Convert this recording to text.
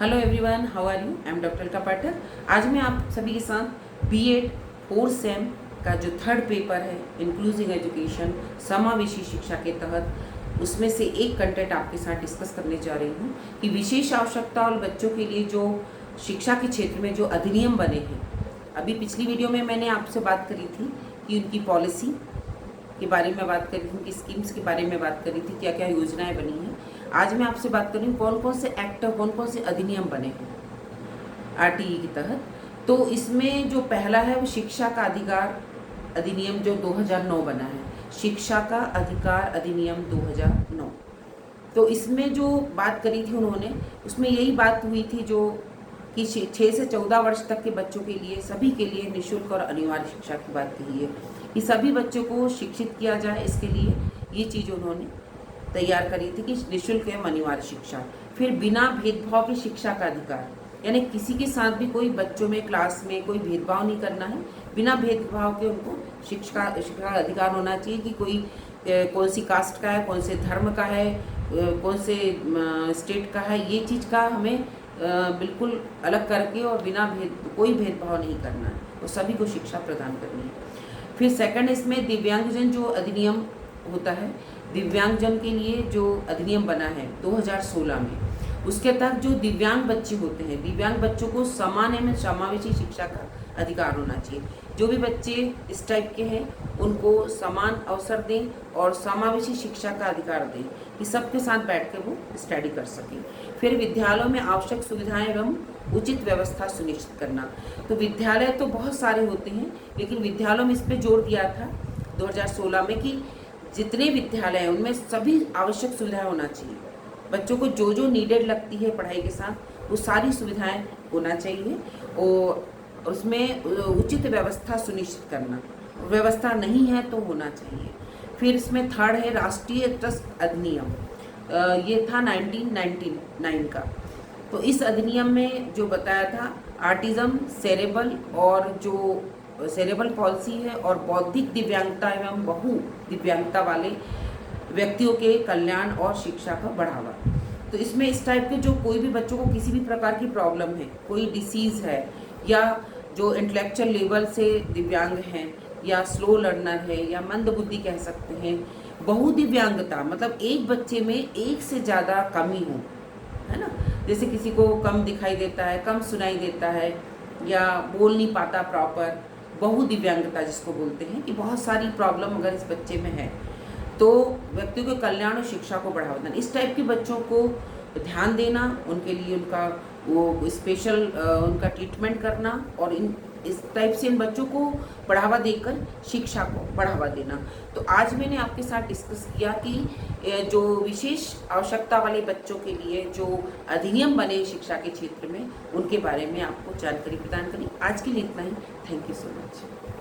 Hello everyone, how are you? I am doctor Alka Pathak. आज मैं आप सभी के साथ बीएड 4 सेम का जो थर्ड पेपर है इंक्लूसिव एजुकेशन समावेशी शिक्षा के तहत उसमें से एक कंटेंट आपके साथ डिस्कस करने जा रही हूँ कि विशेष आवश्यकता और बच्चों के लिए जो शिक्षा के क्षेत्र में जो अधिनियम बने हैं। अभी पिछली वीडियो में मैंने आपसे बात करी थी कि उनकी पॉलिसी के बारे में बात करी थी, उनकी स्कीम्स के बारे में बात करी थी, क्या क्या योजनाएं बनी हैं। आज मैं आपसे बात कर रही हूँ कौन कौन से एक्ट और कौन कौन से अधिनियम बने हैं आरटीई के तहत। तो इसमें जो पहला है वो शिक्षा का अधिकार अधिनियम जो 2009 बना है, शिक्षा का अधिकार अधिनियम 2009। तो इसमें जो बात करी थी उन्होंने, उसमें यही बात हुई थी जो कि 6 से 14 वर्ष तक के बच्चों के लिए, सभी के लिए निःशुल्क और अनिवार्य शिक्षा की बात कही है कि सभी बच्चों को शिक्षित किया जाए। इसके लिए ये चीज़ उन्होंने तैयार करी थी कि निःशुल्क एवं अनिवार्य शिक्षा। फिर बिना भेदभाव की शिक्षा का अधिकार, यानी किसी के साथ भी कोई बच्चों में क्लास में कोई भेदभाव नहीं करना है, बिना भेदभाव के उनको शिक्षा का अधिकार होना चाहिए कि कोई कौन सी कास्ट का है, कौन से धर्म का है, कौन से स्टेट का है, ये चीज़ का हमें बिल्कुल अलग करके और बिना कोई भेदभाव नहीं करना है और सभी को शिक्षा प्रदान करनी है। फिर सेकंड इसमें दिव्यांगजन जो अधिनियम होता है, दिव्यांगजन के लिए जो अधिनियम बना है 2016 में, उसके तहत जो दिव्यांग बच्चे होते हैं, दिव्यांग बच्चों को समान एवं समावेशी शिक्षा का अधिकार होना चाहिए। जो भी बच्चे इस टाइप के हैं उनको समान अवसर दें और समावेशी शिक्षा का अधिकार दें कि सबके साथ बैठ के वो स्टडी कर सकें। फिर विद्यालयों में आवश्यक सुविधाएं एवं उचित व्यवस्था सुनिश्चित करना। तो विद्यालय तो बहुत सारे होते हैं, लेकिन विद्यालयों में इस पर जोर दिया था 2016 में कि जितने विद्यालय हैं उनमें सभी आवश्यक सुविधाएं होना चाहिए। बच्चों को जो जो नीडेड लगती है पढ़ाई के साथ वो सारी सुविधाएं होना चाहिए और उसमें उचित व्यवस्था सुनिश्चित करना, व्यवस्था नहीं है तो होना चाहिए। फिर इसमें थर्ड है राष्ट्रीय ट्रस्ट अधिनियम, ये था 1999 का। तो इस अधिनियम में जो बताया था ऑटिज्म, सेरेबल और जो सेरेबल पॉलिसी है और बौद्धिक दिव्यांगता एवं बहु दिव्यांगता वाले व्यक्तियों के कल्याण और शिक्षा का बढ़ावा। तो इसमें इस टाइप के जो कोई भी बच्चों को किसी भी प्रकार की प्रॉब्लम है, कोई डिसीज़ है या जो इंटेलेक्चुअल लेवल से दिव्यांग हैं या स्लो लर्नर है या मंदबुद्धि कह सकते हैं, बहु दिव्यांगता मतलब एक बच्चे में एक से ज़्यादा कमी हो, है ना, जैसे किसी को कम दिखाई देता है, कम सुनाई देता है या बोल नहीं पाता प्रॉपर, बहु दिव्यांगता जिसको बोलते हैं कि बहुत सारी प्रॉब्लम अगर इस बच्चे में है तो व्यक्ति के कल्याण और शिक्षा को बढ़ावा देना, इस टाइप के बच्चों को ध्यान देना, उनके लिए उनका वो स्पेशल उनका ट्रीटमेंट करना और इस टाइप से इन बच्चों को बढ़ावा देकर शिक्षा को बढ़ावा देना। तो आज मैंने आपके साथ डिस्कस किया कि जो विशेष आवश्यकता वाले बच्चों के लिए जो अधिनियम बने शिक्षा के क्षेत्र में, उनके बारे में आपको जानकारी प्रदान करी। आज के लिए इतना ही। Thank you so much.